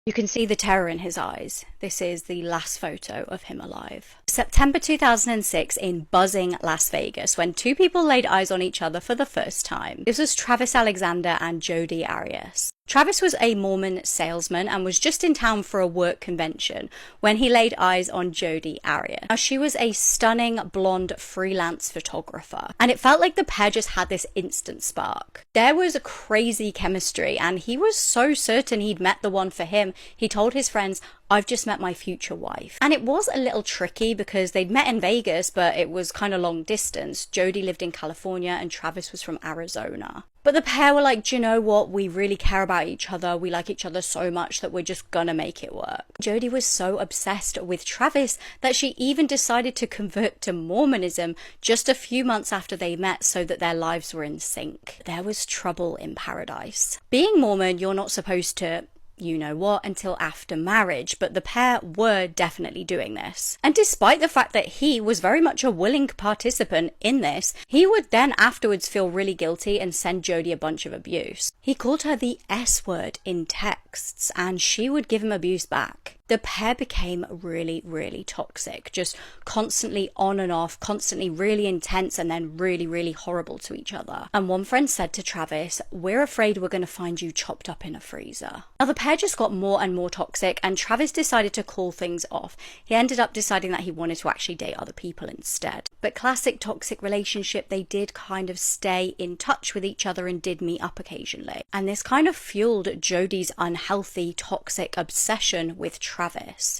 You can see the terror in his eyes. This is the last photo of him alive. September 2006 in buzzing Las Vegas, when two people laid eyes on each other for the first time. This was Travis Alexander and Jodi Arias. Travis was a Mormon salesman and was just in town for a work convention when he laid eyes on Jodi Arias. Now, she was a stunning blonde freelance photographer, and it felt like the pair just had this instant spark. There was a crazy chemistry, and he was so certain he'd met the one for him. He told his friends, "I've just met my future wife." And it was a little tricky because they'd met in Vegas, but it was kind of long distance. Jodi lived in California and Travis was from Arizona. But the pair were like, do you know what? We really care about each other. We like each other so much that we're just gonna make it work. Jodi was so obsessed with Travis that she even decided to convert to Mormonism just a few months after they met so that their lives were in sync. There was trouble in paradise. Being Mormon, you're not supposed to you know what until after marriage, but the pair were definitely doing this. And despite the fact that he was very much a willing participant in this, he would then afterwards feel really guilty and send Jodi a bunch of abuse. He called her the S word in texts, and she would give him abuse back. The pair became really, really toxic, just constantly on and off, constantly really intense, and then really, really horrible to each other. And one friend said to Travis, "We're afraid we're going to find you chopped up in a freezer." Now, the pair just got more and more toxic, and Travis decided to call things off. He ended up deciding that he wanted to actually date other people instead. But classic toxic relationship, they did kind of stay in touch with each other and did meet up occasionally. And this kind of fueled Jodi's unhealthy, toxic obsession with Travis.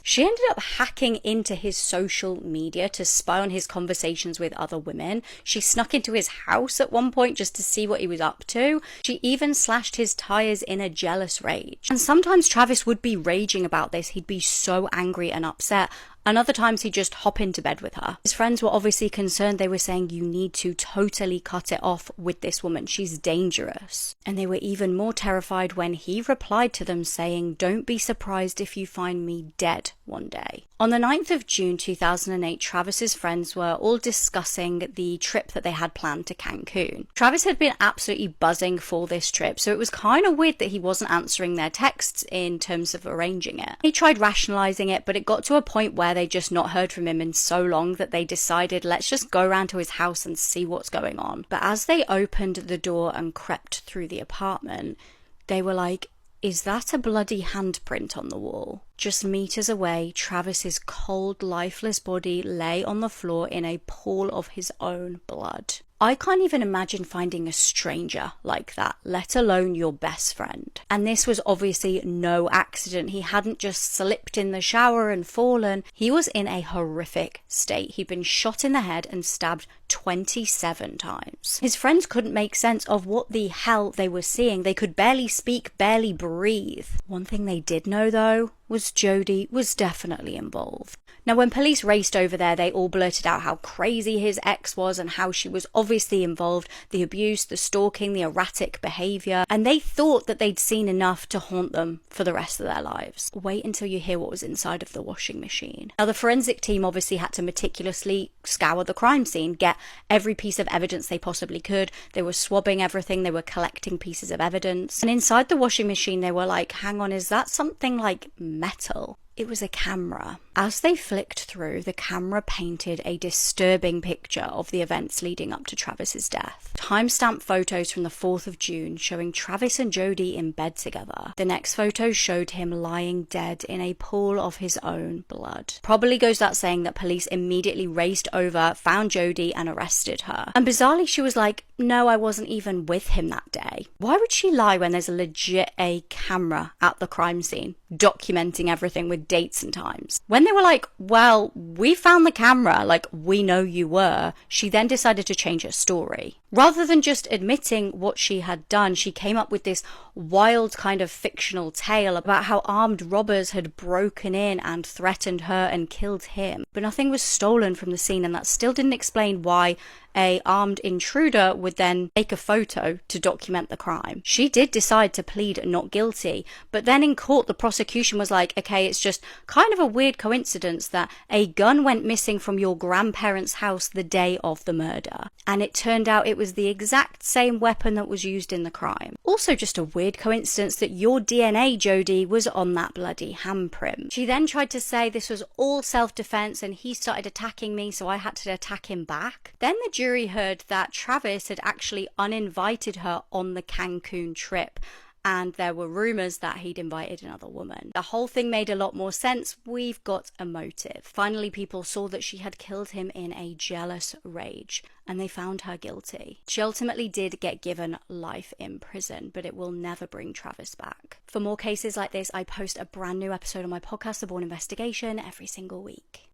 She ended up hacking into his social media to spy on his conversations with other women. She snuck into his house at one point just to see what he was up to. She even slashed his tires in a jealous rage. And sometimes Travis would be raging about this. He'd be so angry and upset. And other times he'd just hop into bed with her. His friends were obviously concerned. They were saying, you need to totally cut it off with this woman. She's dangerous. And they were even more terrified when he replied to them saying, "Don't be surprised if you find me dead one day." On the 9th of June 2008, Travis's friends were all discussing the trip that they had planned to Cancun. Travis had been absolutely buzzing for this trip, so it was kind of weird that he wasn't answering their texts in terms of arranging it. He tried rationalizing it, but it got to a point where they just not heard from him in so long that they decided, let's just go around to his house and see what's going on. But as they opened the door and crept through the apartment, they were like, "Is that a bloody handprint on the wall?" Just meters away, Travis's cold, lifeless body lay on the floor in a pool of his own blood. I can't even imagine finding a stranger like that, let alone your best friend. And this was obviously no accident. He hadn't just slipped in the shower and fallen. He was in a horrific state. He'd been shot in the head and stabbed 27 times. His friends couldn't make sense of what the hell they were seeing. They could barely speak, barely breathe. One thing they did know, though, was Jodi was definitely involved. Now, when police raced over there, they all blurted out how crazy his ex was and how she was obviously involved, the abuse, the stalking, the erratic behavior, and they thought that they'd seen enough to haunt them for the rest of their lives. Wait until you hear what was inside of the washing machine. Now, the forensic team obviously had to meticulously scour the crime scene, get every piece of evidence they possibly could. They were swabbing everything, they were collecting pieces of evidence. And inside the washing machine, they were like, hang on, is that something like metal? It was a camera. As they flicked through, the camera painted a disturbing picture of the events leading up to Travis's death. Timestamp photos from the 4th of June showing Travis and Jodi in bed together. The next photo showed him lying dead in a pool of his own blood. Probably goes without saying that police immediately raced over, found Jodi and arrested her. And bizarrely, she was like, "No, I wasn't even with him that day." Why would she lie when there's a camera at the crime scene documenting everything with dates and times? When they were like, "Well, we found the camera, like, we know you were," she then decided to change her story. Rather than just admitting what she had done, she came up with this wild kind of fictional tale about how armed robbers had broken in and threatened her and killed him. But nothing was stolen from the scene, and that still didn't explain why a armed intruder would then take a photo to document the crime. She did decide to plead not guilty, but then in court the prosecution was like, okay, it's just kind of a weird coincidence that a gun went missing from your grandparents' house the day of the murder. And it turned out it was the exact same weapon that was used in the crime. Also just a weird coincidence that your DNA, Jodi, was on that bloody handprint. She then tried to say this was all self-defense and he started attacking me, so I had to attack him back. Then the jury heard that Travis had actually uninvited her on the Cancun trip, and there were rumors that he'd invited another woman. The whole thing made a lot more sense. We've got a motive. Finally, people saw that she had killed him in a jealous rage, and they found her guilty. She ultimately did get given life in prison, but it will never bring Travis back. For more cases like this, I post a brand new episode on my podcast, The Born Investigation, every single week.